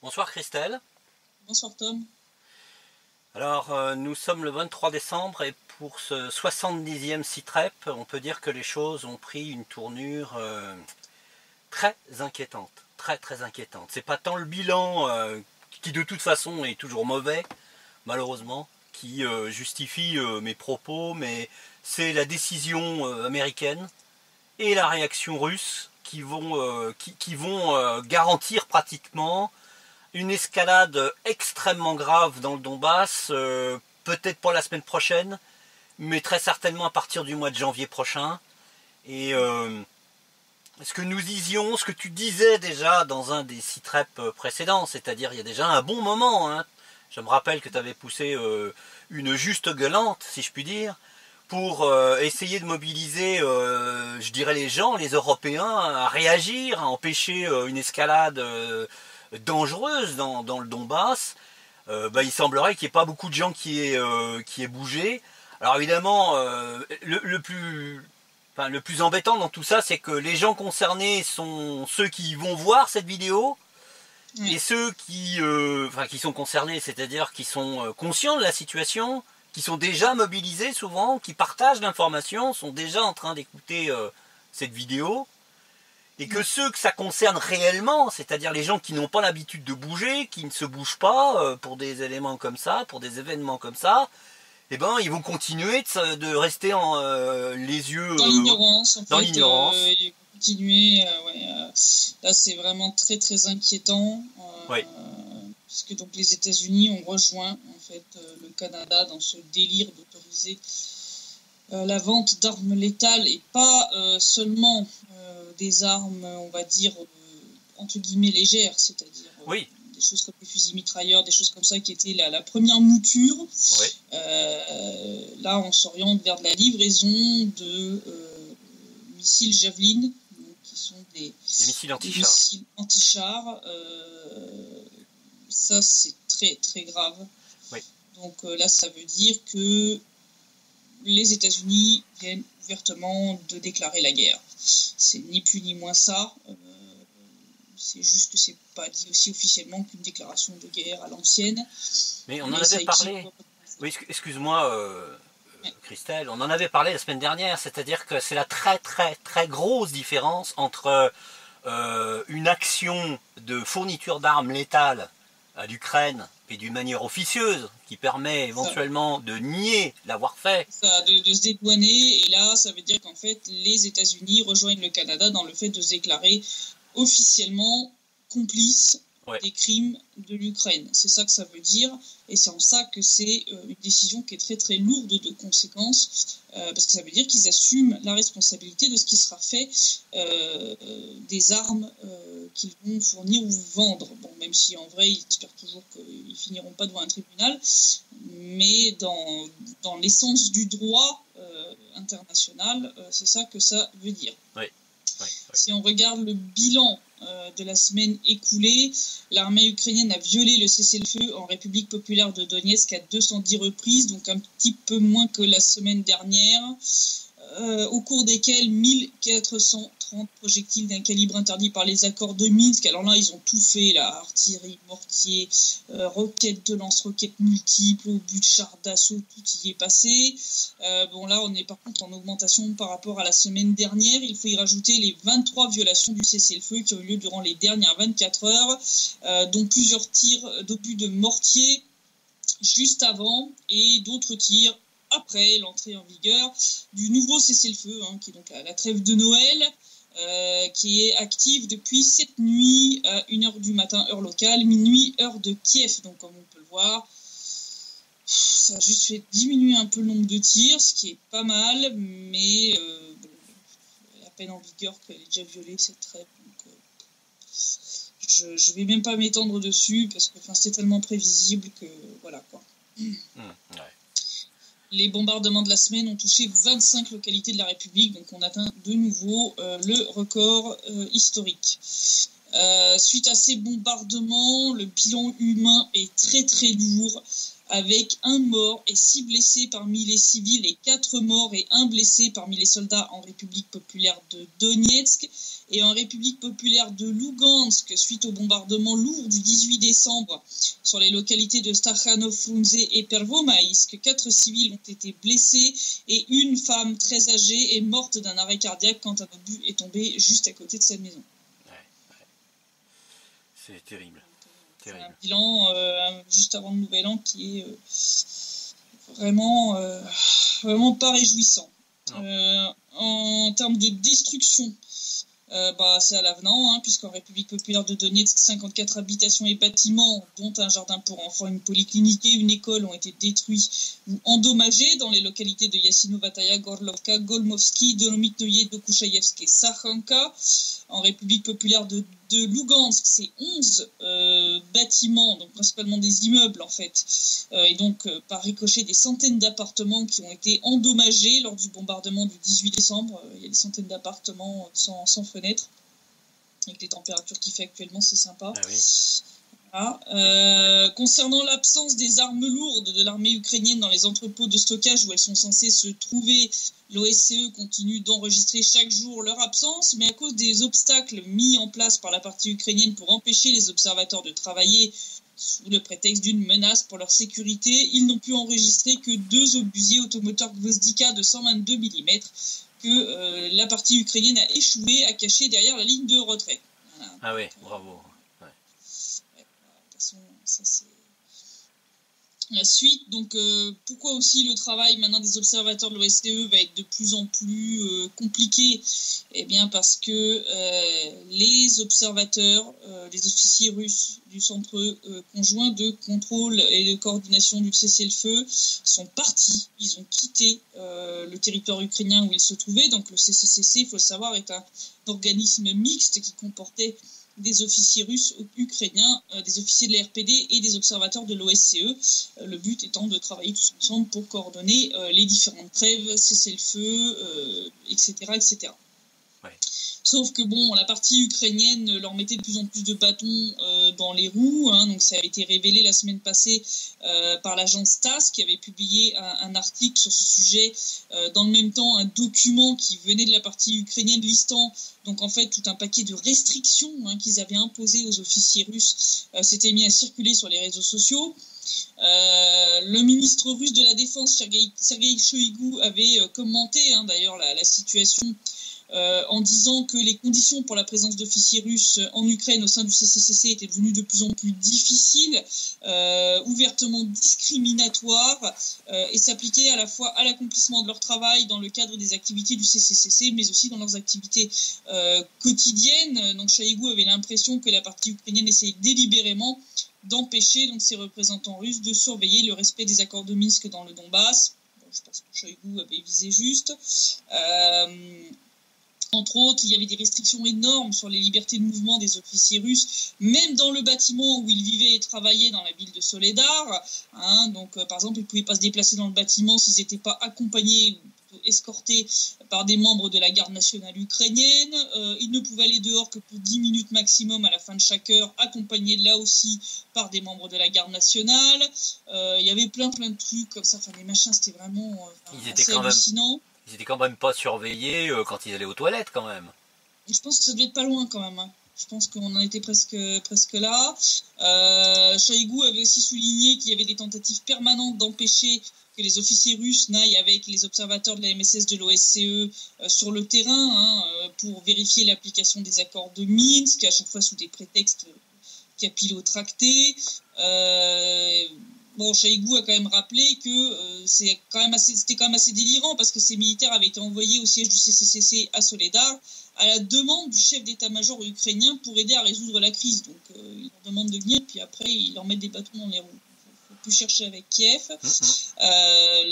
Bonsoir Christelle. Bonsoir Tom. Alors nous sommes le 23 décembre et pour ce 70e SITREP, on peut dire que les choses ont pris une tournure très inquiétante. Très inquiétante. C'est pas tant le bilan qui de toute façon est toujours mauvais, malheureusement, qui justifie mes propos, mais c'est la décision américaine et la réaction russe qui vont garantir pratiquement une escalade extrêmement grave dans le Donbass, peut-être pas la semaine prochaine, mais très certainement à partir du mois de janvier prochain. Et ce que nous disions, ce que tu disais déjà dans un des SITREP précédents, c'est-à-dire il y a déjà un bon moment, hein. Je me rappelle que tu avais poussé une juste gueulante, si je puis dire, pour essayer de mobiliser, je dirais, les gens, les Européens, à réagir, à empêcher une escalade dangereuse dans le Donbass. Il semblerait qu'il n'y ait pas beaucoup de gens qui aient bougé. Alors évidemment, le plus embêtant dans tout ça, c'est que les gens concernés sont ceux qui vont voir cette vidéo, et ceux qui sont concernés, c'est-à-dire qui sont conscients de la situation, qui sont déjà mobilisés souvent, qui partagent l'information, sont déjà en train d'écouter cette vidéo. Et que ceux que ça concerne réellement, c'est-à-dire les gens qui n'ont pas l'habitude de bouger, qui ne se bougent pas pour des éléments comme ça, pour des événements comme ça, eh ben ils vont continuer de rester les yeux dans l'ignorance. Dans l'ignorance. Ils vont continuer. Là, c'est vraiment très inquiétant. Oui. Puisque donc les États-Unis ont rejoint en fait le Canada dans ce délire d'autoriser la vente d'armes létales, et pas seulement des armes, on va dire, entre guillemets légères, c'est-à-dire oui. Des choses comme les fusils mitrailleurs, des choses comme ça qui étaient la première mouture. Oui. Là, on s'oriente vers de la livraison de missiles Javelin, qui sont des missiles anti-chars. Ça, c'est très grave. Oui. Donc là, ça veut dire que les États-Unis viennent ouvertement de déclarer la guerre. C'est ni plus ni moins ça. C'est juste que c'est pas dit aussi officiellement qu'une déclaration de guerre à l'ancienne. Mais on en avait parlé. Oui, excuse-moi, Christelle, on en avait parlé la semaine dernière, c'est-à-dire que c'est la très grosse différence entre une action de fourniture d'armes létales à l'Ukraine et d'une manière officieuse qui permet éventuellement de nier l'avoir fait. Ça, de se dédouaner, et là ça veut dire qu'en fait les États-Unis rejoignent le Canada dans le fait de se déclarer officiellement complices des crimes de l'Ukraine. C'est ça que ça veut dire, et c'est en ça que c'est une décision qui est très lourde de conséquences, parce que ça veut dire qu'ils assument la responsabilité de ce qui sera fait des armes qu'ils vont fournir ou vendre. Bon, même si en vrai, ils espèrent toujours qu'ils finiront pas devant un tribunal, mais dans l'essence du droit international, c'est ça que ça veut dire. Oui. Si on regarde le bilan de la semaine écoulée, l'armée ukrainienne a violé le cessez-le-feu en République populaire de Donetsk à 210 reprises, donc un petit peu moins que la semaine dernière, au cours desquels 1430 projectiles d'un calibre interdit par les accords de Minsk. Alors là, ils ont tout fait, là, artillerie, mortier, roquettes de lance-roquettes multiples, obus de chars d'assaut, tout y est passé. Bon, là, on est par contre en augmentation par rapport à la semaine dernière. Il faut y rajouter les 23 violations du cessez-le-feu qui ont eu lieu durant les dernières 24 heures, dont plusieurs tirs d'obus de mortier juste avant et d'autres tirs après l'entrée en vigueur du nouveau cessez-le-feu, qui est donc la trêve de Noël, qui est active depuis cette nuit à 1h du matin, heure locale, minuit, heure de Kiev. Donc comme on peut le voir, ça a juste fait diminuer un peu le nombre de tirs, ce qui est pas mal, mais à peine en vigueur qu'elle est déjà violée, cette trêve. Donc je vais même pas m'étendre dessus, parce que c'est tellement prévisible que voilà quoi. Ouais. Les bombardements de la semaine ont touché 25 localités de la République, donc on atteint de nouveau le record historique. Suite à ces bombardements, le bilan humain est très lourd, avec 1 mort et 6 blessés parmi les civils et 4 morts et 1 blessé parmi les soldats en République populaire de Donetsk. Et en République populaire de Lugansk, suite au bombardement lourd du 18 décembre sur les localités de Stakhanov-Frunze et Pervomaïsk, 4 civils ont été blessés et une femme très âgée est morte d'un arrêt cardiaque quand un obus est tombé juste à côté de sa maison. C'est terrible. C'est un bilan juste avant le Nouvel An qui est vraiment pas réjouissant. En termes de destruction, c'est à l'avenant, puisqu'en République populaire de Donetsk, 54 habitations et bâtiments, dont un jardin pour enfants, une polyclinique et une école, ont été détruits ou endommagés dans les localités de Yasinovataya, Gorlovka, Golmovski, Dolomitoye, Dokuchaïevsk et Sakhanka. En République populaire de Lugansk, c'est 11 bâtiments, donc principalement des immeubles en fait, et donc par ricochet des centaines d'appartements qui ont été endommagés lors du bombardement du 18 décembre. Il y a des centaines d'appartements sans fenêtres, avec les températures qu'il fait actuellement, c'est sympa. Ah oui. Concernant l'absence des armes lourdes de l'armée ukrainienne dans les entrepôts de stockage où elles sont censées se trouver, l'OSCE continue d'enregistrer chaque jour leur absence, mais à cause des obstacles mis en place par la partie ukrainienne pour empêcher les observateurs de travailler sous le prétexte d'une menace pour leur sécurité, ils n'ont pu enregistrer que 2 obusiers automoteurs Gvozdika de 122 mm que la partie ukrainienne a échoué à cacher derrière la ligne de retrait. Voilà. Ah oui, bravo. Ça, c'est la suite. Donc, pourquoi aussi le travail maintenant des observateurs de l'OSCE va être de plus en plus compliqué ? Eh bien, parce que les observateurs, les officiers russes du centre conjoint de contrôle et de coordination du cessez-le-feu sont partis. Ils ont quitté le territoire ukrainien où ils se trouvaient. Donc, le CCCC, il faut le savoir, est un organisme mixte qui comportait des officiers russes ukrainiens, des officiers de la RPD et des observateurs de l'OSCE, le but étant de travailler tous ensemble pour coordonner les différentes trêves, cessez-le-feu, etc. etc. Ouais. Sauf que la partie ukrainienne leur mettait de plus en plus de bâtons dans les roues, donc ça a été révélé la semaine passée par l'agence TASS qui avait publié un article sur ce sujet, dans le même temps un document qui venait de la partie ukrainienne listant donc en fait tout un paquet de restrictions qu'ils avaient imposées aux officiers russes s'était mis à circuler sur les réseaux sociaux. Le ministre russe de la Défense, Sergei Shoigu, avait commenté d'ailleurs la situation en disant que les conditions pour la présence d'officiers russes en Ukraine au sein du CCCC étaient devenues de plus en plus difficiles, ouvertement discriminatoires, et s'appliquaient à la fois à l'accomplissement de leur travail dans le cadre des activités du CCCC, mais aussi dans leurs activités quotidiennes. Donc Shoigu avait l'impression que la partie ukrainienne essayait délibérément d'empêcher donc ses représentants russes de surveiller le respect des accords de Minsk dans le Donbass. Je pense que Shoigu avait visé juste. Entre autres, il y avait des restrictions énormes sur les libertés de mouvement des officiers russes, même dans le bâtiment où ils vivaient et travaillaient dans la ville de Soledar. Donc, par exemple, ils ne pouvaient pas se déplacer dans le bâtiment s'ils n'étaient pas accompagnés ou escortés par des membres de la garde nationale ukrainienne. Ils ne pouvaient aller dehors que pour 10 minutes maximum à la fin de chaque heure, accompagnés là aussi par des membres de la garde nationale. Il y avait plein de trucs comme ça. Enfin, les machins, c'était vraiment assez hallucinant. Ils étaient quand même pas surveillés quand ils allaient aux toilettes quand même. Je pense que ça devait être pas loin quand même. Je pense qu'on en était presque là. Shoigu avait aussi souligné qu'il y avait des tentatives permanentes d'empêcher que les officiers russes n'aillent avec les observateurs de la MSS de l'OSCE sur le terrain pour vérifier l'application des accords de Minsk, à chaque fois sous des prétextes capillotractés. Shoigu a quand même rappelé que c'était quand même assez délirant parce que ces militaires avaient été envoyés au siège du CCCC à Soledar à la demande du chef d'état-major ukrainien pour aider à résoudre la crise. Donc ils leur demandent de venir, puis après ils leur mettent des bâtons dans les roues. Il ne faut plus chercher avec Kiev.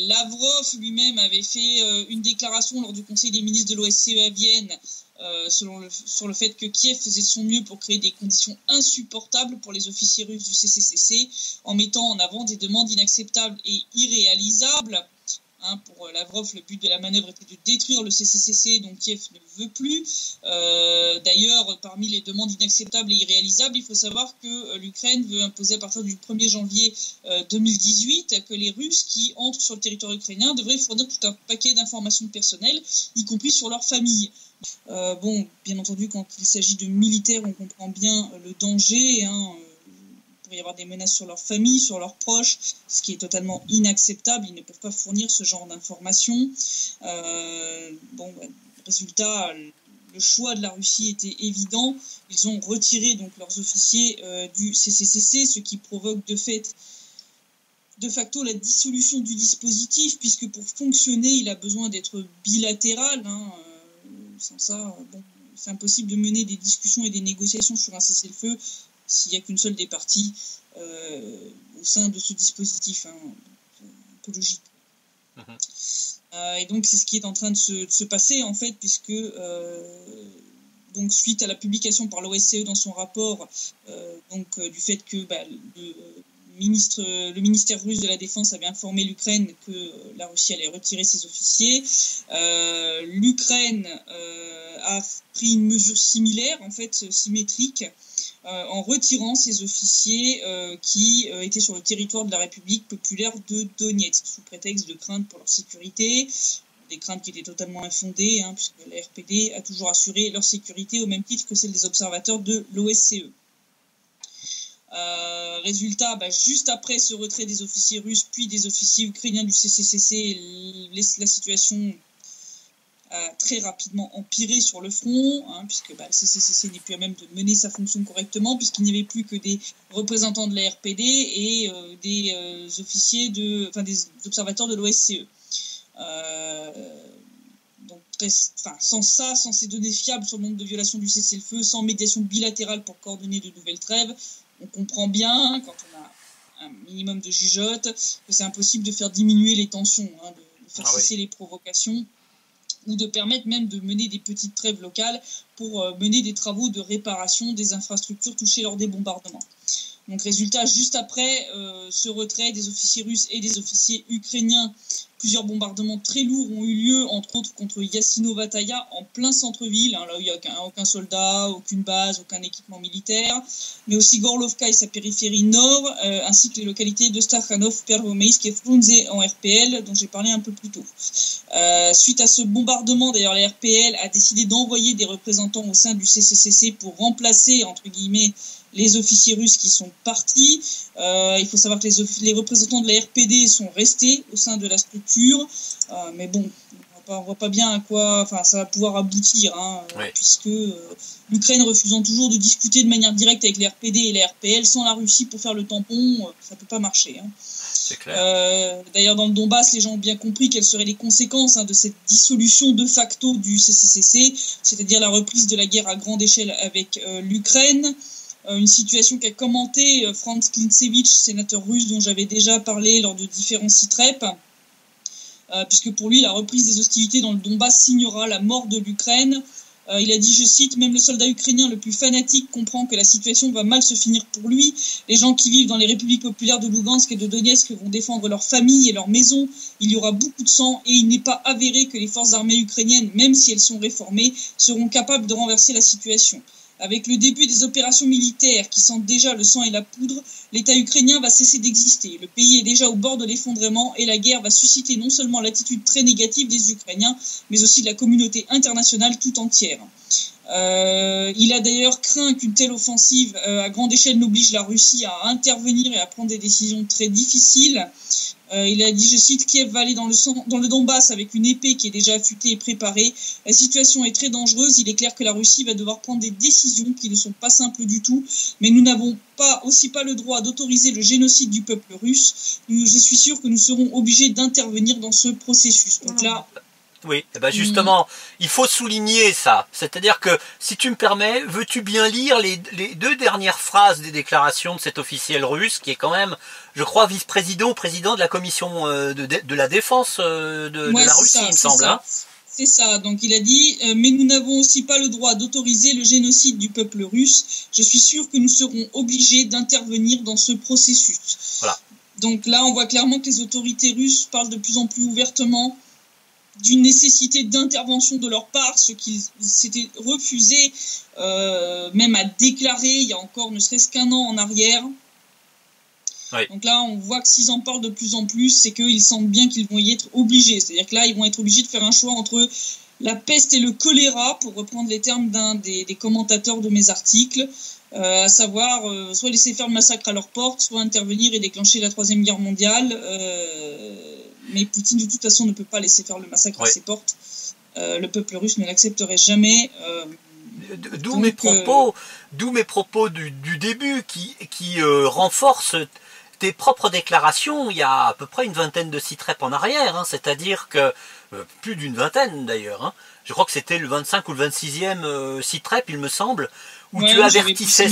Lavrov lui-même avait fait une déclaration lors du Conseil des ministres de l'OSCE à Vienne sur le fait que Kiev faisait de son mieux pour créer des conditions insupportables pour les officiers russes du CCCC, en mettant en avant des demandes inacceptables et irréalisables. Pour Lavrov, le but de la manœuvre était de détruire le CCCC, dont Kiev ne veut plus. D'ailleurs, parmi les demandes inacceptables et irréalisables, il faut savoir que l'Ukraine veut imposer à partir du 1er janvier 2018 que les Russes qui entrent sur le territoire ukrainien devraient fournir tout un paquet d'informations personnelles, y compris sur leur famille. Bien entendu, quand il s'agit de militaires, on comprend bien le danger. Il pourrait y avoir des menaces sur leur famille, sur leurs proches, ce qui est totalement inacceptable. Ils ne peuvent pas fournir ce genre d'informations. Résultat, le choix de la Russie était évident. Ils ont retiré donc leurs officiers du CCCC, ce qui provoque de facto la dissolution du dispositif, puisque pour fonctionner, il a besoin d'être bilatéral. Sans ça, c'est impossible de mener des discussions et des négociations sur un cessez-le-feu s'il n'y a qu'une seule des parties au sein de ce dispositif. C'est un peu logique. Et donc, c'est ce qui est en train de se passer, en fait, puisque suite à la publication par l'OSCE dans son rapport du fait que le ministère russe de la Défense avait informé l'Ukraine que la Russie allait retirer ses officiers. L'Ukraine a pris une mesure similaire, en fait symétrique, en retirant ses officiers qui étaient sur le territoire de la République populaire de Donetsk, sous prétexte de crainte pour leur sécurité. Des craintes qui étaient totalement infondées, puisque la RPD a toujours assuré leur sécurité au même titre que celle des observateurs de l'OSCE. Résultat, juste après ce retrait des officiers russes puis des officiers ukrainiens du CCCC, la situation a très rapidement empiré sur le front, puisque le CCCC n'est plus à même de mener sa fonction correctement, puisqu'il n'y avait plus que des représentants de la RPD et des observateurs de l'OSCE. Sans ces données fiables sur le nombre de violations du cessez-le-feu, sans médiation bilatérale pour coordonner de nouvelles trêves, on comprend bien, quand on a un minimum de jugeote, que c'est impossible de faire diminuer les tensions, de faire cesser les provocations, ou de permettre même de mener des petites trêves locales pour mener des travaux de réparation des infrastructures touchées lors des bombardements. Donc résultat, juste après ce retrait des officiers russes et des officiers ukrainiens, plusieurs bombardements très lourds ont eu lieu, entre autres contre Yassinovataya, en plein centre-ville, là où il n'y a aucun soldat, aucune base, aucun équipement militaire, mais aussi Gorlovka et sa périphérie nord, ainsi que les localités de Stakhanov, Pervomeysk et Frunze en RPL, dont j'ai parlé un peu plus tôt. Suite à ce bombardement, d'ailleurs, la RPL a décidé d'envoyer des représentants au sein du CCCC pour remplacer, entre guillemets, les officiers russes qui sont partis. Il faut savoir que les représentants de la RPD sont restés au sein de la structure. Mais bon, on voit pas bien à quoi ça va pouvoir aboutir, puisque l'Ukraine refusant toujours de discuter de manière directe avec les RPD et les RPL, sans la Russie pour faire le tampon, ça peut pas marcher. C'est clair. D'ailleurs, dans le Donbass, les gens ont bien compris quelles seraient les conséquences de cette dissolution de facto du CCCC, c'est-à-dire la reprise de la guerre à grande échelle avec l'Ukraine. Une situation qu'a commenté Franz Klintsevich, sénateur russe dont j'avais déjà parlé lors de différents sitrep, puisque pour lui, la reprise des hostilités dans le Donbass signera la mort de l'Ukraine. Il a dit, je cite, « Même le soldat ukrainien le plus fanatique comprend que la situation va mal se finir pour lui. Les gens qui vivent dans les républiques populaires de Lugansk et de Donetsk vont défendre leur famille et leur maison. Il y aura beaucoup de sang et il n'est pas avéré que les forces armées ukrainiennes, même si elles sont réformées, seront capables de renverser la situation. » Avec le début des opérations militaires qui sentent déjà le sang et la poudre, l'État ukrainien va cesser d'exister. Le pays est déjà au bord de l'effondrement et la guerre va susciter non seulement l'attitude très négative des Ukrainiens, mais aussi de la communauté internationale tout entière. Il a d'ailleurs craint qu'une telle offensive à grande échelle n'oblige la Russie à intervenir et à prendre des décisions très difficiles. Il a dit, je cite, « Kiev va aller dans le Donbass avec une épée qui est déjà affûtée et préparée. La situation est très dangereuse. Il est clair que la Russie va devoir prendre des décisions qui ne sont pas simples du tout. Mais nous n'avons aussi pas le droit d'autoriser le génocide du peuple russe. Je suis sûr que nous serons obligés d'intervenir dans ce processus. » Donc là... Oui, justement, il faut souligner ça. C'est-à-dire que, si tu me permets, veux-tu bien lire les deux dernières phrases des déclarations de cet officiel russe, qui est quand même, je crois, vice-président, président de la commission de la défense de la Russie, il me semble. C'est ça, donc il a dit « Mais nous n'avons aussi pas le droit d'autoriser le génocide du peuple russe. Je suis sûr que nous serons obligés d'intervenir dans ce processus. » Voilà. Donc là, on voit clairement que les autorités russes parlent de plus en plus ouvertement d'une nécessité d'intervention de leur part, ce qu'ils s'étaient refusés même à déclarer il y a encore ne serait-ce qu'un an en arrière. Oui. Donc là, on voit que s'ils en parlent de plus en plus, c'est qu'ils sentent bien qu'ils vont y être obligés. C'est-à-dire que là, ils vont être obligés de faire un choix entre la peste et le choléra, pour reprendre les termes d'un des commentateurs de mes articles, à savoir soit laisser faire le massacre à leur porte, soit intervenir et déclencher la Troisième Guerre mondiale. Mais Poutine, de toute façon, ne peut pas laisser faire le massacre à ses portes. Le peuple russe ne l'accepterait jamais. D'où mes propos du début qui renforcent tes propres déclarations il y a à peu près une vingtaine de sites-rep en arrière, hein, c'est-à-dire que, plus d'une vingtaine d'ailleurs, hein, je crois que c'était le 25 ou le 26e site-rep, il me semble, où tu avertissais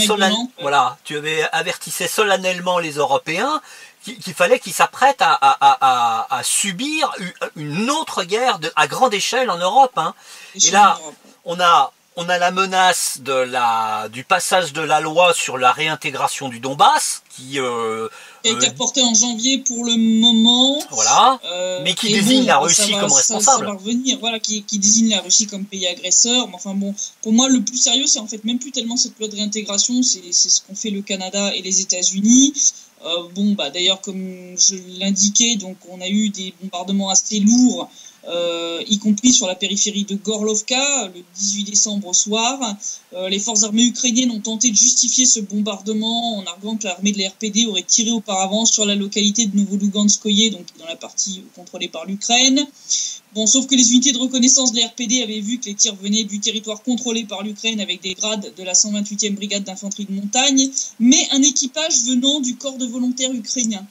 solennellement les Européens qu'il fallait qu'ils s'apprêtent à subir une autre guerre à grande échelle en Europe. Hein. Et là, on a la menace du passage de la loi sur la réintégration du Donbass, qui a été reporté en janvier pour le moment. Voilà, mais qui désigne la Russie comme responsable. Ça va revenir, voilà, qui désigne la Russie comme pays agresseur. Mais enfin bon, pour moi, le plus sérieux, c'est en fait même plus tellement cette loi de réintégration, c'est ce qu'ont fait le Canada et les États-Unis. D'ailleurs, comme je l'indiquais, donc on a eu des bombardements assez lourds, y compris sur la périphérie de Gorlovka, le 18 décembre au soir. Les forces armées ukrainiennes ont tenté de justifier ce bombardement en arguant que l'armée de la RPD aurait tiré auparavant sur la localité de Novoluganskoye, donc dans la partie contrôlée par l'Ukraine. Bon, sauf que les unités de reconnaissance de la RPD avaient vu que les tirs venaient du territoire contrôlé par l'Ukraine avec des grades de la 128e brigade d'infanterie de montagne, mais un équipage venant du corps de volontaires ukrainien.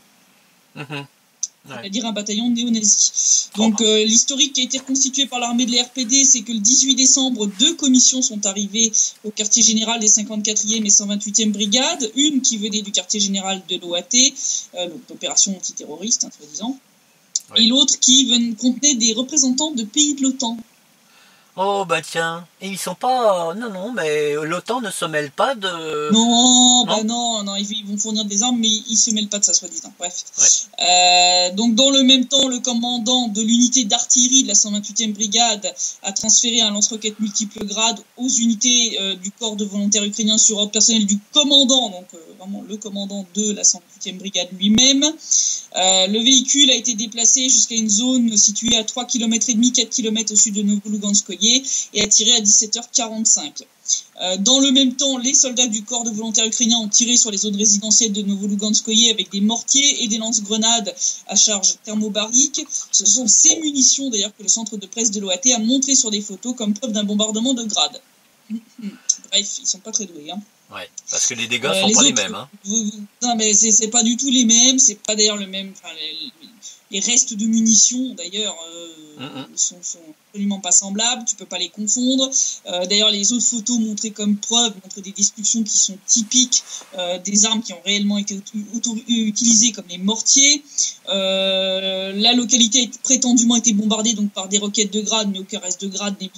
C'est-à-dire un bataillon néo-nazi. Donc l'historique qui a été reconstitué par l'armée de la RPD, c'est que le 18 décembre, 2 commissions sont arrivées au quartier général des 54e et 128e brigades, une qui venait du quartier général de l'OAT, l'opération antiterroriste, soi-disant, et l'autre qui contenait des représentants de pays de l'OTAN. Oh bah tiens, et ils sont pas... Non, mais l'OTAN ne se mêle pas de... Non, ils vont fournir des armes, mais ils se mêlent pas de ça, soi-disant. Bref. Ouais. Donc dans le même temps, le commandant de l'unité d'artillerie de la 128e brigade a transféré un lance-roquettes multiples grades aux unités du corps de volontaires ukrainiens sur ordre personnel du commandant, donc vraiment le commandant de la 128e brigade lui-même. Le véhicule a été déplacé jusqu'à une zone située à 3,5 km, 4 km au sud de Novoluganskoye et a tiré à 17h45. Dans le même temps, les soldats du corps de volontaires ukrainiens ont tiré sur les zones résidentielles de Novoluganskoye avec des mortiers et des lance-grenades à charge thermobarique. Ce sont ces munitions d'ailleurs que le centre de presse de l'OAT a montré sur des photos comme preuve d'un bombardement de grade. Bref, ils sont pas très doués. Hein. Ouais, parce que les dégâts sont pas les mêmes. Hein. Non, mais c'est pas du tout les mêmes. C'est pas d'ailleurs le même. Enfin, les restes de munitions d'ailleurs sont absolument pas semblables. Tu peux pas les confondre. D'ailleurs, les autres photos montrées comme preuve montrent des destructions qui sont typiques des armes qui ont réellement été utilisées comme les mortiers. La localité a prétendument été bombardée donc par des roquettes de grade, mais aucun reste de grade n'est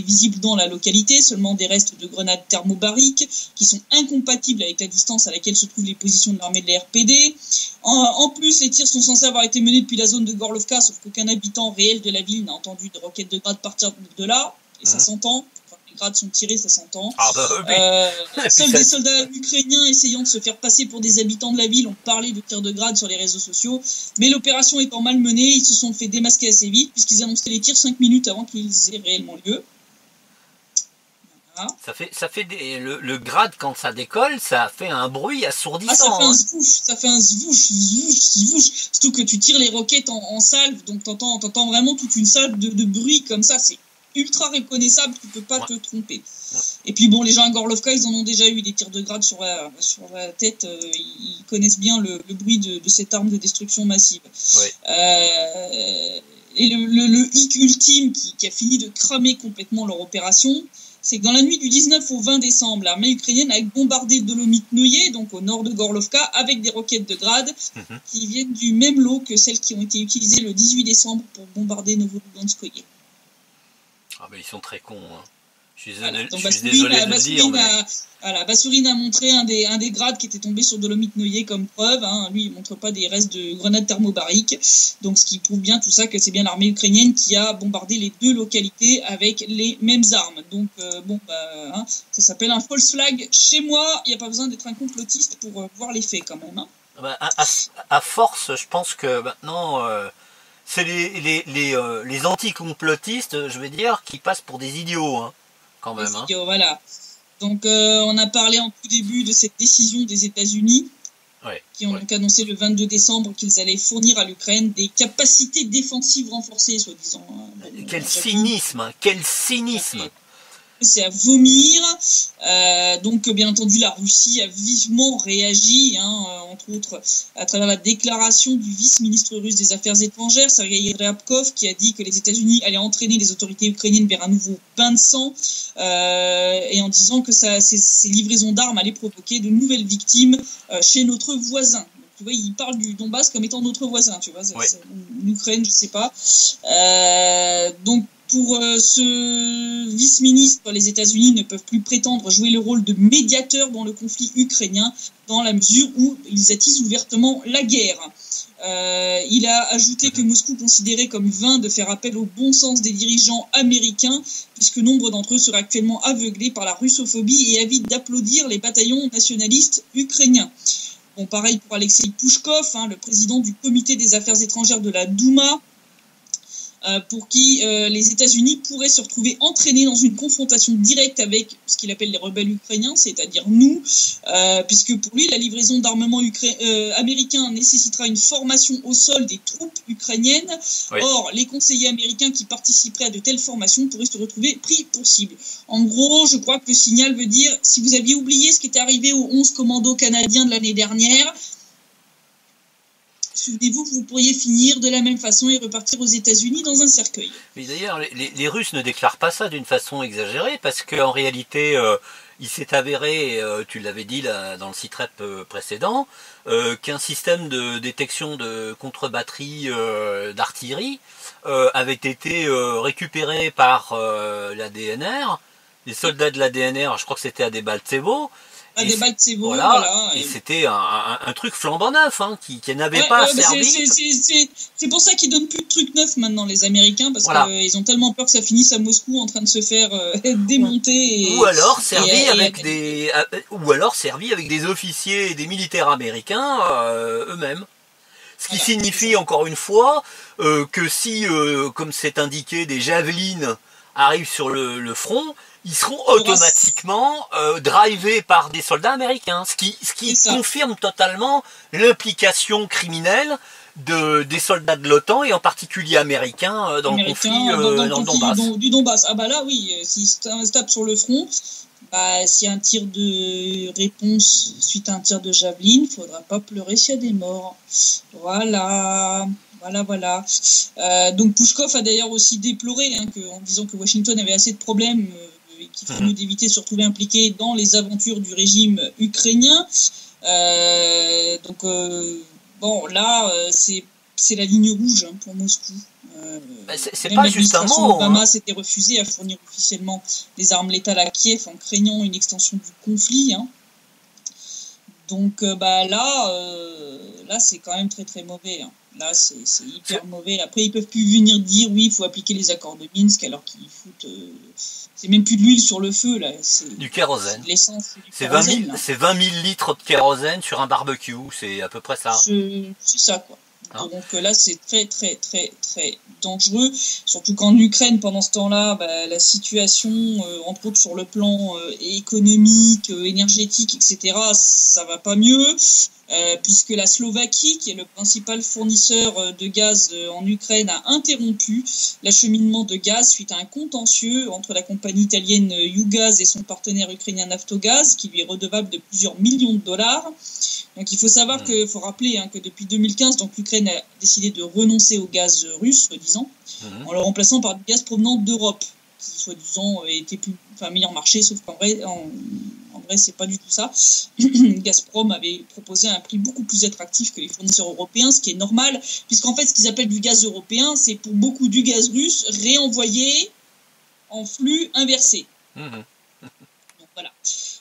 visible dans la localité. Seulement des restes de grenades thermobariques qui sont incompatibles avec la distance à laquelle se trouvent les positions de l'armée de la RPD. En plus, les tirs sont censés avoir été menés depuis la zone de Gorlovka, sauf qu'aucun habitant réel de la ville n'a entendu de roquettes de grade partir de là, et ça s'entend. Quand les grades sont tirés, ça s'entend. Seuls des soldats ukrainiens essayant de se faire passer pour des habitants de la ville ont parlé de tirs de grade sur les réseaux sociaux, mais l'opération étant mal menée, ils se sont fait démasquer assez vite, puisqu'ils annonçaient les tirs 5 minutes avant qu'ils aient réellement lieu. Ça fait le grade quand ça décolle, ça fait un bruit assourdissant. Ça fait un zvouch. Surtout que tu tires les roquettes en salve, donc t'entends vraiment toute une salve de bruit comme ça. C'est ultra reconnaissable, tu peux pas te tromper. Ouais. Et puis bon, les gens à Gorlovka, ils en ont déjà eu des tirs de grade sur la tête. Ils connaissent bien le bruit de cette arme de destruction massive. Ouais. Et le hic ultime qui a fini de cramer complètement leur opération, c'est que dans la nuit du 19 au 20 décembre, l'armée ukrainienne a bombardé Dolomit-Noye, donc au nord de Gorlovka, avec des roquettes de grade qui viennent du même lot que celles qui ont été utilisées le 18 décembre pour bombarder Novoluganskoye. Ah mais ils sont très cons. Hein. Je suis Voilà. Donc désolé de le dire. Bassourine a montré un des grades qui était tombé sur Dolomite Noyer comme preuve. Hein. Lui, il montre pas des restes de grenades thermobariques. Donc, ce qui prouve bien tout ça, que c'est bien l'armée ukrainienne qui a bombardé les 2 localités avec les mêmes armes. Donc, ça s'appelle un false flag. Chez moi, il n'y a pas besoin d'être un complotiste pour voir les faits quand même. Hein. À force, je pense que maintenant, c'est les anti-complotistes, je vais dire, qui passent pour des idiots, hein, quand même. Hein. Idiots, voilà. Donc, on a parlé en tout début de cette décision des États-Unis, qui ont donc annoncé le 22 décembre qu'ils allaient fournir à l'Ukraine des capacités défensives renforcées, soi-disant. Quel cynisme, hein, quel cynisme! C'est à vomir. Donc, bien entendu, la Russie a vivement réagi, entre autres, à travers la déclaration du vice-ministre russe des Affaires étrangères, Sergei Ryabkov, qui a dit que les États-Unis allaient entraîner les autorités ukrainiennes vers un nouveau bain de sang, et en disant que ces livraisons d'armes allaient provoquer de nouvelles victimes chez notre voisin. Tu vois, il parle du Donbass comme étant notre voisin, tu vois. L'Ukraine, je sais pas. Donc, pour ce vice-ministre, les États-Unis ne peuvent plus prétendre jouer le rôle de médiateur dans le conflit ukrainien, dans la mesure où ils attisent ouvertement la guerre. Il a ajouté que Moscou considérait comme vain de faire appel au bon sens des dirigeants américains, puisque nombre d'entre eux seraient actuellement aveuglés par la russophobie et avides d'applaudir les bataillons nationalistes ukrainiens. Bon, pareil pour Alexei Pouchkov, le président du comité des affaires étrangères de la Douma, pour qui les États-Unis pourraient se retrouver entraînés dans une confrontation directe avec ce qu'il appelle les rebelles ukrainiens, c'est-à-dire nous, puisque pour lui, la livraison d'armement américain nécessitera une formation au sol des troupes ukrainiennes. Oui. Or, les conseillers américains qui participeraient à de telles formations pourraient se retrouver pris pour cible. En gros, je crois que le signal veut dire, si vous aviez oublié ce qui était arrivé aux 11 commandos canadiens de l'année dernière, souvenez-vous que vous pourriez finir de la même façon et repartir aux États-Unis dans un cercueil. Mais d'ailleurs, les Russes ne déclarent pas ça d'une façon exagérée, parce qu'en réalité, il s'est avéré, tu l'avais dit là, dans le SITREP précédent, qu'un système de détection de contre-batterie d'artillerie avait été récupéré par la DNR. Les soldats de la DNR, je crois que c'était à des Baltsevo. Des Baltsevo, voilà. Et c'était un truc flambant neuf, qui n'avait pas servi. C'est pour ça qu'ils donnent plus de trucs neufs maintenant, les Américains, parce qu'ils ont tellement peur que ça finisse à Moscou en train de se faire démonter. Ou alors servi avec des officiers et des militaires américains eux-mêmes. Ce qui signifie encore une fois que si, comme c'est indiqué, des javelines arrivent sur le front, ils seront automatiquement drivés par des soldats américains, ce qui confirme totalement l'implication criminelle des soldats de l'OTAN et en particulier américains dans le conflit dans le Donbass. Du Donbass. Ah bah là oui, s'ils se tapent sur le front, s'il y a un tir de réponse suite à un tir de javeline, il ne faudra pas pleurer s'il y a des morts. Voilà. Donc Pouchkov a d'ailleurs aussi déploré en disant que Washington avait assez de problèmes et qu'il faut mieux d'éviter de se retrouver impliqué dans les aventures du régime ukrainien. C'est la ligne rouge pour Moscou. C'est pas juste un mot. Obama s'était refusé à fournir officiellement des armes létales à Kiev en craignant une extension du conflit. Donc là c'est quand même très très mauvais. Là c'est hyper mauvais. Après ils peuvent plus venir dire oui il faut appliquer les accords de Minsk alors qu'ils foutent c'est même plus de l'huile sur le feu là. C'est du kérosène. C'est de l'essence. C'est 20 000 litres de kérosène sur un barbecue, c'est à peu près ça. C'est ça quoi. Donc là, c'est très, très, très, très dangereux. Surtout qu'en Ukraine, pendant ce temps-là, la situation, entre autres sur le plan économique, énergétique, etc., ça va pas mieux. Puisque la Slovaquie, qui est le principal fournisseur de gaz en Ukraine, a interrompu l'acheminement de gaz suite à un contentieux entre la compagnie italienne Yougaz et son partenaire ukrainien Naftogaz, qui lui est redevable de plusieurs millions de dollars. Donc il faut savoir faut rappeler que depuis 2015, donc l'Ukraine a décidé de renoncer au gaz russe, soi-disant, en le remplaçant par du gaz provenant d'Europe, qui soi-disant était meilleur marché, sauf qu'en vrai, c'est pas du tout ça. Gazprom avait proposé un prix beaucoup plus attractif que les fournisseurs européens, ce qui est normal, puisqu'en fait, ce qu'ils appellent du gaz européen, c'est pour beaucoup du gaz russe réenvoyé en flux inversé. Mhm. Donc, voilà.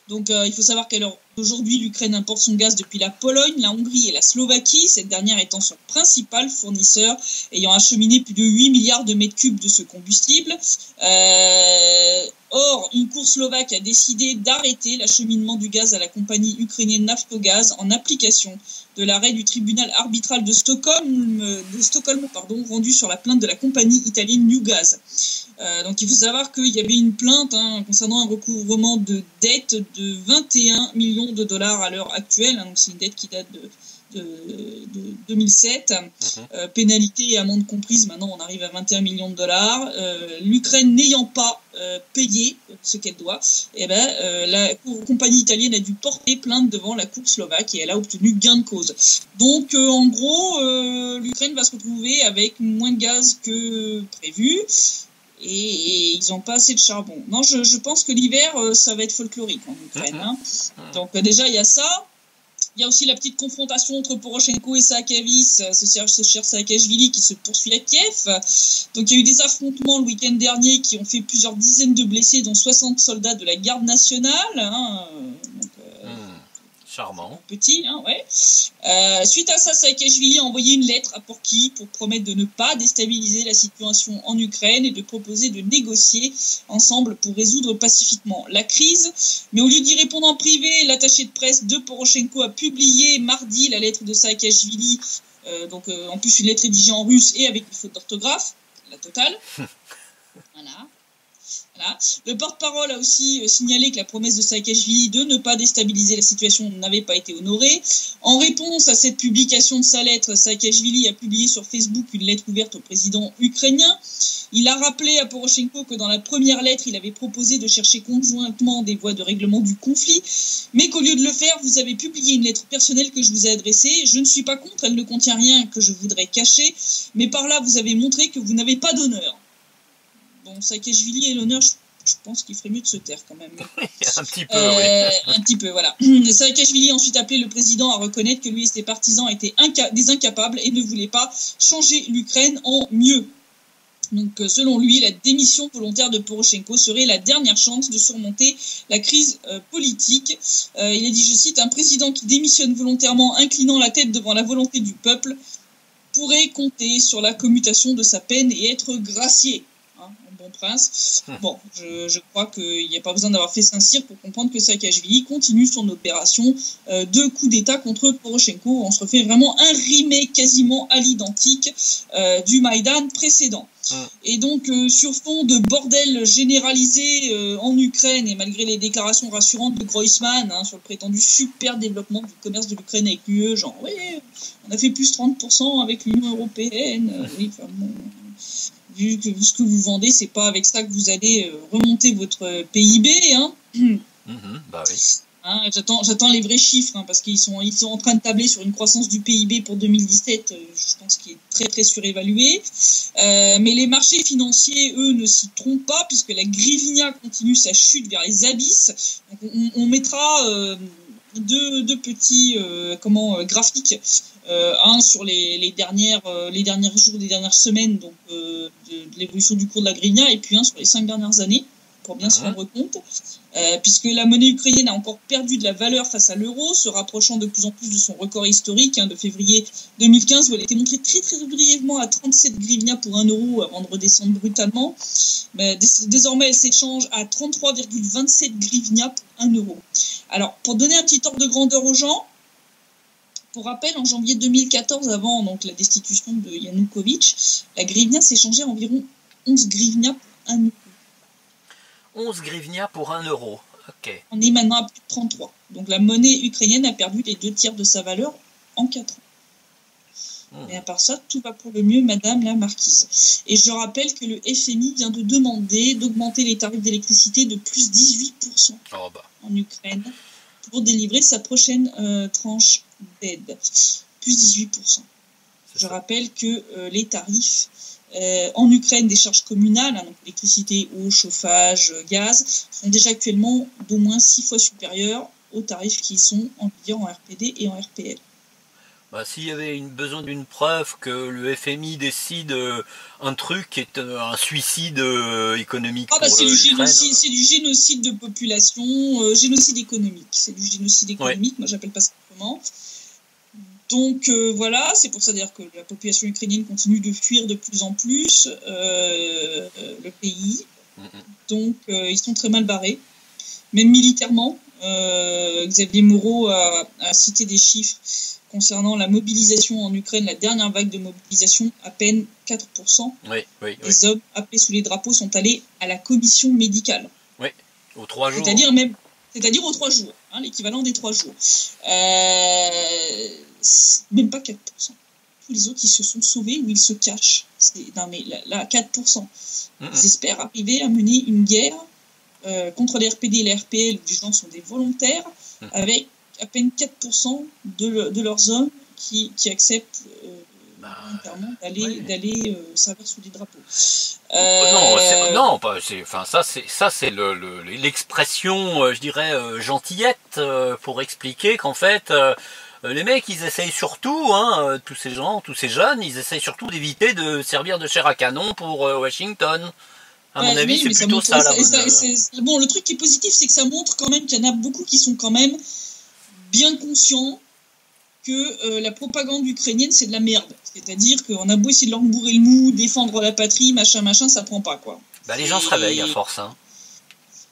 Donc il faut savoir qu'aujourd'hui, l'Ukraine importe son gaz depuis la Pologne, la Hongrie et la Slovaquie, cette dernière étant son principal fournisseur, ayant acheminé plus de 8 milliards de mètres cubes de ce combustible. Or, une cour slovaque a décidé d'arrêter l'acheminement du gaz à la compagnie ukrainienne Naftogaz en application de l'arrêt du tribunal arbitral de Stockholm, rendu sur la plainte de la compagnie italienne Newgaz. Donc il faut savoir qu'il y avait une plainte concernant un recouvrement de dette de 21 millions de dollars à l'heure actuelle. Donc c'est une dette qui date de 2007. Pénalité et amende comprises, maintenant on arrive à 21 millions de dollars. L'Ukraine n'ayant pas payé ce qu'elle doit, la compagnie italienne a dû porter plainte devant la cour slovaque et elle a obtenu gain de cause. Donc en gros, l'Ukraine va se retrouver avec moins de gaz que prévu. Et ils n'ont pas assez de charbon. Non, je pense que l'hiver, ça va être folklorique en Ukraine. Donc déjà, il y a ça. Il y a aussi la petite confrontation entre Poroshenko et Saakashvili, ce cher Saakashvili qui se poursuit à Kiev. Donc il y a eu des affrontements le week-end dernier qui ont fait plusieurs dizaines de blessés, dont 60 soldats de la garde nationale. Charmant. Petit, ouais. Suite à ça, Saakashvili a envoyé une lettre à Porky pour promettre de ne pas déstabiliser la situation en Ukraine et de proposer de négocier ensemble pour résoudre pacifiquement la crise. Mais au lieu d'y répondre en privé, l'attaché de presse de Poroshenko a publié mardi la lettre de Saakashvili, en plus une lettre rédigée en russe et avec une faute d'orthographe, la totale. Voilà. Le porte-parole a aussi signalé que la promesse de Saakashvili de ne pas déstabiliser la situation n'avait pas été honorée. En réponse à cette publication de sa lettre, Saakashvili a publié sur Facebook une lettre ouverte au président ukrainien. Il a rappelé à Poroshenko que dans la première lettre, il avait proposé de chercher conjointement des voies de règlement du conflit, mais qu'au lieu de le faire, vous avez publié une lettre personnelle que je vous ai adressée. Je ne suis pas contre, elle ne contient rien que je voudrais cacher, mais par là, vous avez montré que vous n'avez pas d'honneur. Bon, Saakashvili et l'honneur, je pense qu'il ferait mieux de se taire quand même. Un petit peu, oui. Un petit peu, voilà. Saakashvili a ensuite appelé le président à reconnaître que lui et ses partisans étaient des incapables et ne voulaient pas changer l'Ukraine en mieux. Donc, selon lui, la démission volontaire de Poroshenko serait la dernière chance de surmonter la crise politique. Il a dit, je cite, « Un président qui démissionne volontairement, inclinant la tête devant la volonté du peuple, pourrait compter sur la commutation de sa peine et être gracié. » Bon prince. Bon, je crois qu'il n'y a pas besoin d'avoir fait Saint-Cyr pour comprendre que Saakashvili continue son opération de coup d'État contre Poroshenko. On se refait vraiment un remake quasiment à l'identique du Maïdan précédent. Et donc, sur fond de bordel généralisé en Ukraine, et malgré les déclarations rassurantes de Groysman sur le prétendu super développement du commerce de l'Ukraine avec l'UE, genre, oui, on a fait plus 30% avec l'Union européenne, oui, enfin bon... Vu que ce que vous vendez, c'est pas avec ça que vous allez remonter votre PIB, bah oui. J'attends les vrais chiffres, parce qu'ils sont en train de tabler sur une croissance du PIB pour 2017, je pense qui est très très surévaluée. Mais les marchés financiers, eux, ne s'y trompent pas, puisque la grivnia continue sa chute vers les abysses. Donc on mettra deux petits graphiques. Un sur les derniers jours, des dernières semaines, donc de l'évolution du cours de la grivnia, et puis un sur les 5 dernières années, pour bien se rendre compte, puisque la monnaie ukrainienne a encore perdu de la valeur face à l'euro, se rapprochant de plus en plus de son record historique de février 2015, où elle était montrée très très brièvement à 37 grivnia pour 1 euro avant de redescendre brutalement. Mais désormais, elle s'échange à 33,27 grivnia pour 1 euro. Alors, pour donner un petit ordre de grandeur aux gens, pour rappel, en janvier 2014, avant donc la destitution de Yanukovych, la grivnia s'échangeait à environ 11 grivnia pour 1 euro. 11 grivnia pour 1 euro, ok. On est maintenant à plus de 33. Donc la monnaie ukrainienne a perdu les 2 tiers de sa valeur en 4 ans. Mais à part ça, tout va pour le mieux, madame la marquise. Et je rappelle que le FMI vient de demander d'augmenter les tarifs d'électricité de plus 18% en Ukraine pour délivrer sa prochaine tranche d'aide. Plus 18%. Je rappelle que les tarifs en Ukraine des charges communales, donc électricité, eau, chauffage, gaz, sont déjà actuellement d'au moins 6 fois supérieurs aux tarifs qui sont en vigueur en RPD et en RPL. Bah, s'il y avait besoin d'une preuve que le FMI décide un truc qui est un suicide économique Ah bah pour c'est du l'Ukraine. génocide, c'est du génocide de population, génocide économique. C'est du génocide économique, moi j'appelle pas ça autrement. Donc voilà, c'est pour ça dire que la population ukrainienne continue de fuir de plus en plus le pays. Donc ils sont très mal barrés, même militairement. Xavier Moreau a cité des chiffres concernant la mobilisation en Ukraine, la dernière vague de mobilisation, à peine 4% des hommes appelés sous les drapeaux sont allés à la commission médicale. Oui, aux 3 jours. C'est-à-dire aux 3 jours, hein, l'équivalent des 3 jours. Même pas 4%. Tous les autres, ils se sont sauvés ou ils se cachent. Non mais là 4%. Ils espèrent arriver à mener une guerre contre les RPD et les RPL, où les gens sont des volontaires, avec à peine 4% de leurs hommes qui acceptent volontairement d'aller servir sous les drapeaux. Ça c'est l'expression, je dirais, gentillette pour expliquer qu'en fait les mecs ils essayent surtout, tous ces jeunes, ils essayent surtout d'éviter de servir de chair à canon pour Washington. À mon avis, c'est plutôt ça la bonne. Bon, le truc qui est positif, c'est que ça montre quand même qu'il y en a beaucoup qui sont quand même bien conscients que la propagande ukrainienne, c'est de la merde. C'est-à-dire qu'on a beau essayer de leur bourrer le mou, défendre la patrie, machin, ça prend pas, quoi. Bah, les gens se réveillent à force, hein.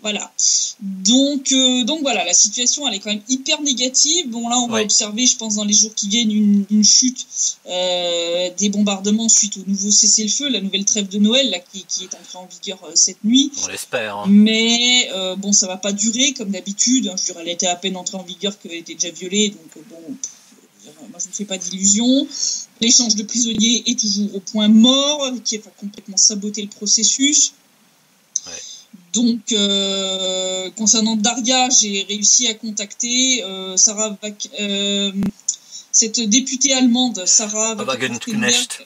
Voilà. Donc voilà, la situation, elle est quand même hyper négative. Bon, là, on va observer, je pense, dans les jours qui viennent, une chute des bombardements suite au nouveau cessez-le-feu, la nouvelle trêve de Noël, là, qui est entrée en vigueur cette nuit. On l'espère. Hein. Mais bon, ça va pas durer, comme d'habitude. Je dirais, elle était à peine entrée en vigueur qu'elle était déjà violée, donc bon, moi, je ne me fais pas d'illusions. L'échange de prisonniers est toujours au point mort, qui va complètement saboter le processus. Donc, concernant Daria, j'ai réussi à contacter cette députée allemande, Sarah Wagenknecht,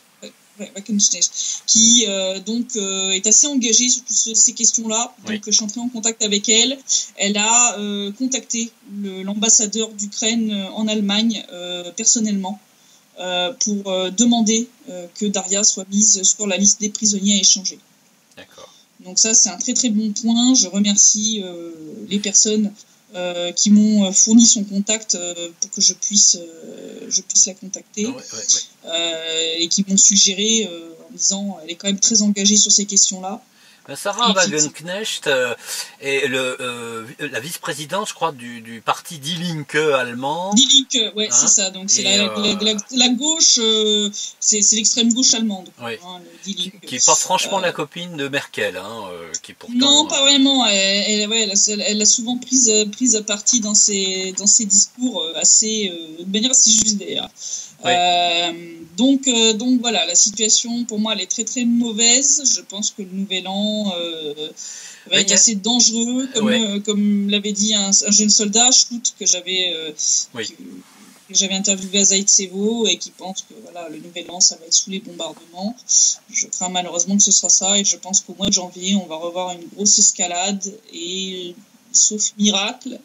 qui est assez engagée sur toutes ces questions-là. Donc, je suis entrée en contact avec elle. Elle a contacté l'ambassadeur d'Ukraine en Allemagne personnellement pour demander que Daria soit mise sur la liste des prisonniers à échanger. D'accord. Donc ça, c'est un très très bon point. Je remercie les personnes qui m'ont fourni son contact pour que je puisse la contacter et qui m'ont suggéré en disant elle est quand même très engagée sur ces questions-là. Sarah Wagenknecht est la vice-présidente, je crois, du parti Die Linke allemand. Die Linke, ouais, c'est ça. Donc c'est la gauche, c'est l'extrême gauche allemande. Oui. Die Linke. Qui n'est pas franchement la copine de Merkel, qui pourtant. Non, pas vraiment. Elle a souvent prise parti dans ses discours de manière assez juste d'ailleurs. Donc voilà, la situation pour moi elle est très très mauvaise. Je pense que le nouvel an va être assez dangereux, comme l'avait dit un jeune soldat, Schlutt, que j'avais interviewé à Zaïtsevo et qui pense que voilà, le nouvel an ça va être sous les bombardements. Je crains malheureusement que ce soit ça et je pense qu'au mois de janvier on va revoir une grosse escalade et sauf miracle,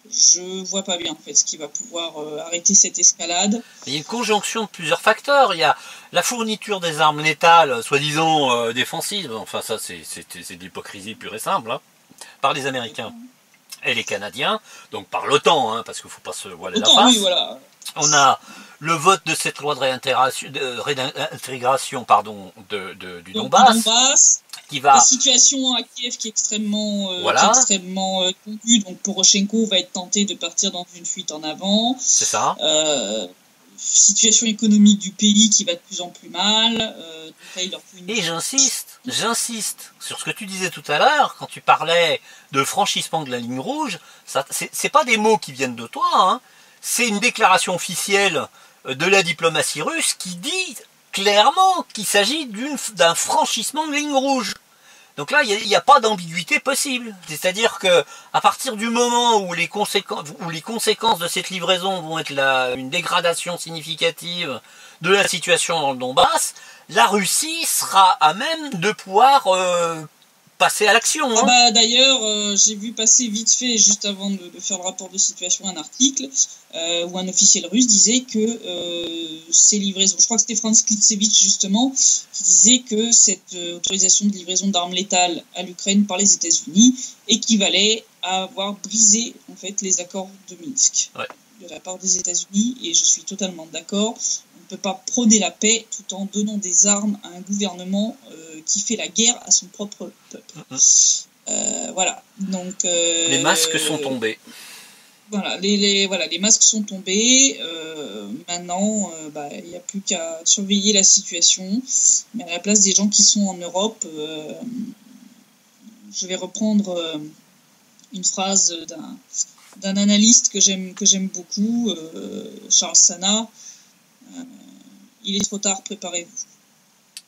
je vois pas bien en fait ce qui va pouvoir arrêter cette escalade. Il y a une conjonction de plusieurs facteurs. Il y a la fourniture des armes létales, soi-disant défensives. Enfin ça c'est de l'hypocrisie pure et simple, par les Américains et les Canadiens, donc par l'OTAN, parce qu'il ne faut pas se voiler la face. Oui, voilà. On a le vote de cette loi de réintégration du Donbass. La situation à Kiev qui est extrêmement tendue, donc Poroshenko va être tenté de partir dans une fuite en avant. C'est ça. Situation économique du pays qui va de plus en plus mal. Et j'insiste sur ce que tu disais tout à l'heure, quand tu parlais de franchissement de la ligne rouge, c'est pas des mots qui viennent de toi, c'est une déclaration officielle de la diplomatie russe qui dit clairement qu'il s'agit d'un franchissement de ligne rouge. Donc là, il n'y a pas d'ambiguïté possible. C'est-à-dire que à partir du moment où les conséquences de cette livraison vont être une dégradation significative de la situation dans le Donbass, la Russie sera à même de pouvoir passer à l'action. Ah bah, d'ailleurs, j'ai vu passer vite fait, juste avant de faire le rapport de situation, un article où un officiel russe disait que ces livraisons, je crois que c'était Franz Klitsevich justement, qui disait que cette autorisation de livraison d'armes létales à l'Ukraine par les États-Unis équivalait à avoir brisé en fait les accords de Minsk de la part des États-Unis, et je suis totalement d'accord. On ne peut pas prôner la paix tout en donnant des armes à un gouvernement qui fait la guerre à son propre peuple. Voilà. Donc les masques sont tombés. Voilà, les masques sont tombés. Maintenant, il n'y a plus qu'à surveiller la situation. Mais à la place des gens qui sont en Europe, je vais reprendre une phrase d'un analyste que j'aime beaucoup, Charles Sana. Il est trop tard, préparez-vous.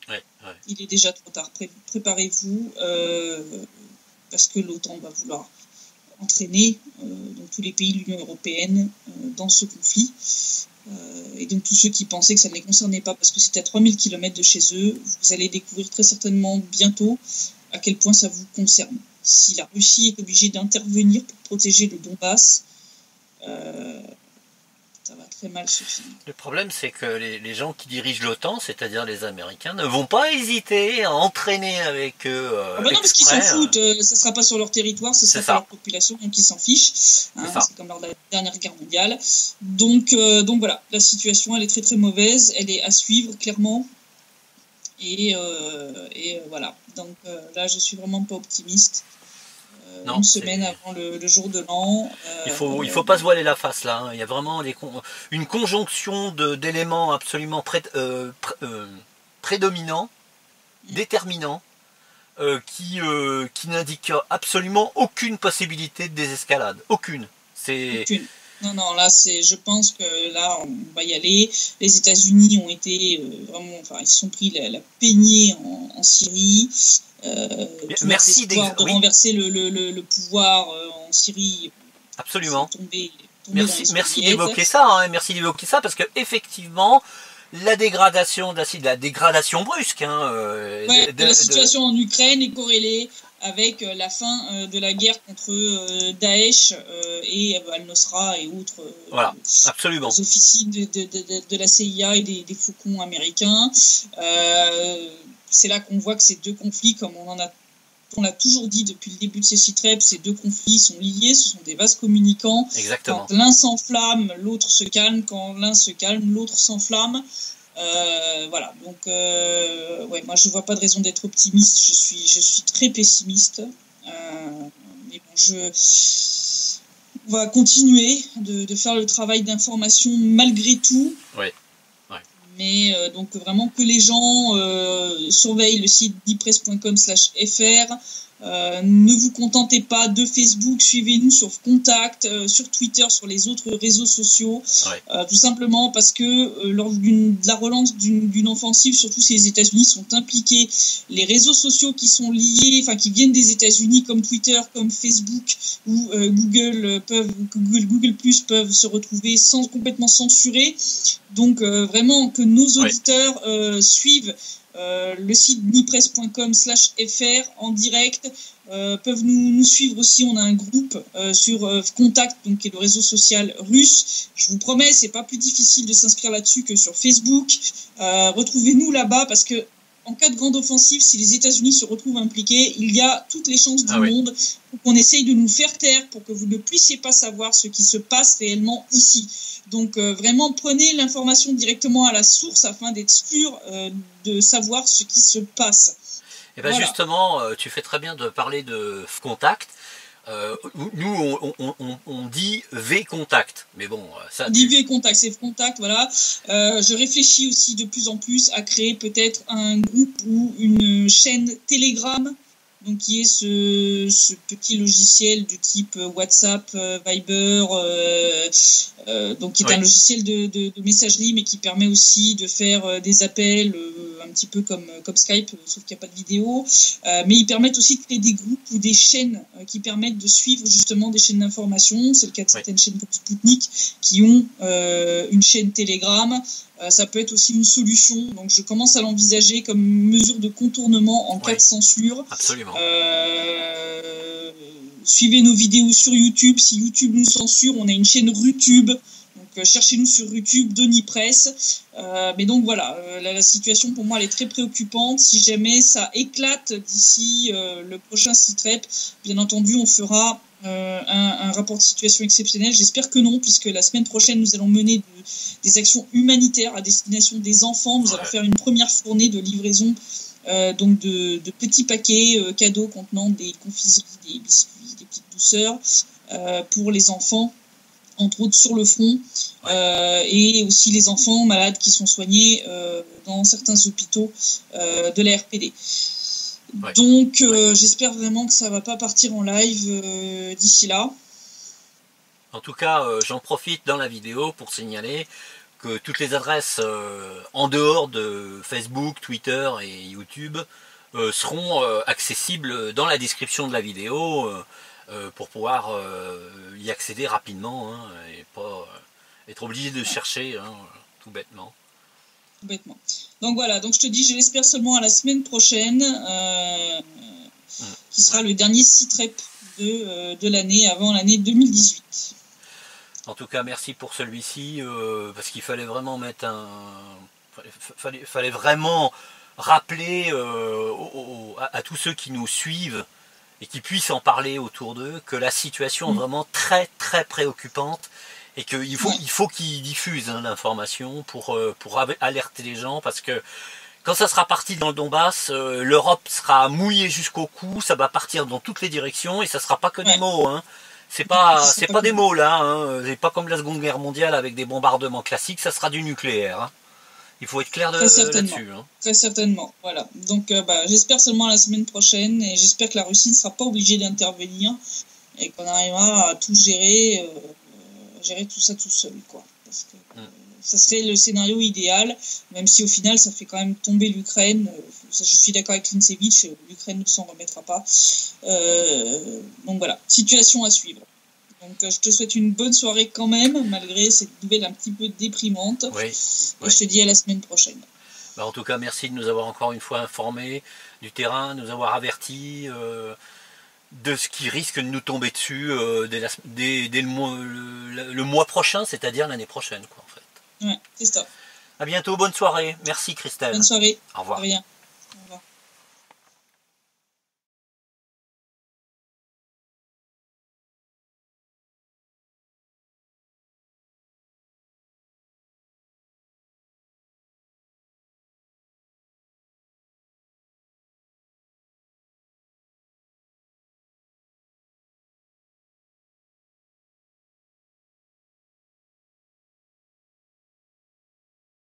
Ouais. Il est déjà trop tard, préparez-vous, parce que l'OTAN va vouloir entraîner dans tous les pays de l'Union européenne dans ce conflit. Et donc tous ceux qui pensaient que ça ne les concernait pas parce que c'était à 3000 km de chez eux, vous allez découvrir très certainement bientôt à quel point ça vous concerne. Si la Russie est obligée d'intervenir pour protéger le Donbass, ça va très mal se finir. Le problème, c'est que les gens qui dirigent l'OTAN, c'est-à-dire les Américains, ne vont pas hésiter à entraîner avec eux. Non, parce qu'ils s'en foutent. Ça ne sera pas sur leur territoire, ce sera sur leur population, donc ils s'en fichent. C'est comme lors de la dernière guerre mondiale. Donc voilà, la situation, elle est très très mauvaise. Elle est à suivre, clairement. Et voilà. Donc là, je suis vraiment pas optimiste. Non, une semaine avant le jour de l'an. Il faut pas se voiler la face là. Il y a vraiment une conjonction d'éléments absolument prédominants, déterminants, qui n'indiquent absolument aucune possibilité de désescalade. Aucune. Aucune. Non, là, je pense que là, on va y aller. Les États-Unis ont été vraiment, ils se sont pris la peignée en Syrie. Merci de renverser le pouvoir en Syrie. Absolument. Tombé merci d'évoquer ça. Hein, merci d'évoquer ça parce que effectivement, la dégradation la dégradation brusque. La situation en Ukraine est corrélée avec la fin de la guerre contre Daesh et Al-Nosra et autres absolument. Officiers de la CIA et des faucons américains. C'est là qu'on voit que ces deux conflits, comme on l'a toujours dit depuis le début de ces CITREP, ces deux conflits sont liés, ce sont des vases communicants. Exactement. Quand l'un s'enflamme, l'autre se calme. Quand l'un se calme, l'autre s'enflamme. Voilà, donc moi je vois pas de raison d'être optimiste, je suis très pessimiste, mais bon, on va continuer de faire le travail d'information malgré tout. Mais donc vraiment que les gens surveillent le site dipresse.com/fr. Ne vous contentez pas de Facebook, suivez-nous sur Contact, sur Twitter, sur les autres réseaux sociaux, tout simplement parce que lors de la relance d'une offensive, surtout si les États-Unis sont impliqués, les réseaux sociaux qui sont liés, qui viennent des États-Unis, comme Twitter, comme Facebook ou Google Plus peuvent se retrouver complètement censurés. Donc vraiment que nos auditeurs suivent le site dipresse.com/fr en direct, peuvent nous suivre aussi. On a un groupe sur Contact, donc qui est le réseau social russe. Je vous promets, c'est pas plus difficile de s'inscrire là-dessus que sur Facebook. Retrouvez-nous là-bas parce que en cas de grande offensive, si les États-Unis se retrouvent impliqués, il y a toutes les chances du monde pour qu'on essaye de nous faire taire, pour que vous ne puissiez pas savoir ce qui se passe réellement ici. Donc vraiment, prenez l'information directement à la source afin d'être sûr de savoir ce qui se passe. Et bien justement, tu fais très bien de parler de Contact. Nous, on dit V-Contact, mais bon, ça... On dit V-Contact, c'est Contact, voilà. Je réfléchis aussi de plus en plus à créer peut-être un groupe ou une chaîne Telegram, donc qui est ce petit logiciel du type WhatsApp, Viber, donc qui est un logiciel de messagerie, mais qui permet aussi de faire des appels un petit peu comme Skype, sauf qu'il n'y a pas de vidéo. Mais ils permettent aussi de créer des groupes ou des chaînes qui permettent de suivre justement des chaînes d'information. C'est le cas de certaines chaînes comme Spoutnik qui ont une chaîne Telegram. Ça peut être aussi une solution. Donc je commence à l'envisager comme mesure de contournement en cas de censure. Absolument. Suivez nos vidéos sur YouTube. Si YouTube nous censure, on a une chaîne RuTube. Donc cherchez-nous sur YouTube, Denis Presse. Mais donc voilà, la situation pour moi elle est très préoccupante. Si jamais ça éclate d'ici le prochain SITREP, bien entendu on fera un rapport de situation exceptionnel. J'espère que non, puisque la semaine prochaine nous allons mener des actions humanitaires à destination des enfants. Nous allons faire une première fournée de livraison donc de petits paquets cadeaux contenant des confiseries, des biscuits, des petites douceurs pour les enfants, entre autres sur le front, et aussi les enfants malades qui sont soignés dans certains hôpitaux de la RPD. Donc j'espère vraiment que ça va pas partir en live d'ici là. En tout cas, j'en profite dans la vidéo pour signaler que toutes les adresses en dehors de Facebook, Twitter et YouTube seront accessibles dans la description de la vidéo pour pouvoir y accéder rapidement et pas être obligé de chercher tout bêtement. Donc voilà, donc je te dis, je l'espère seulement à la semaine prochaine, qui sera le dernier SITREP de l'année, avant l'année 2018. En tout cas, merci pour celui-ci, parce qu'il fallait vraiment mettre fallait vraiment rappeler à tous ceux qui nous suivent et qui puissent en parler autour d'eux que la situation est vraiment très très préoccupante et qu'il faut qu'ils diffusent l'information pour alerter les gens, parce que quand ça sera parti dans le Donbass, l'Europe sera mouillée jusqu'au cou, ça va partir dans toutes les directions et ça sera pas que des mots. C'est pas des mots là, c'est pas comme la Seconde Guerre mondiale avec des bombardements classiques, ça sera du nucléaire. Il faut être clair là-dessus. Très certainement, voilà. Donc j'espère seulement la semaine prochaine, et j'espère que la Russie ne sera pas obligée d'intervenir et qu'on arrivera à tout gérer tout ça tout seul, quoi. Parce que ça serait le scénario idéal, même si au final ça fait quand même tomber l'Ukraine. Je suis d'accord avec Klinsevich, l'Ukraine ne s'en remettra pas. Donc voilà, situation à suivre. Donc je te souhaite une bonne soirée quand même, malgré cette nouvelle un petit peu déprimante. Et je te dis à la semaine prochaine. En tout cas, merci de nous avoir encore une fois informés du terrain, de nous avoir avertis de ce qui risque de nous tomber dessus dès le mois prochain, c'est-à-dire l'année prochaine, quoi, en fait. Ouais, c'est ça. À bientôt, bonne soirée. Merci Christelle. Bonne soirée. Au revoir. De rien. Au revoir.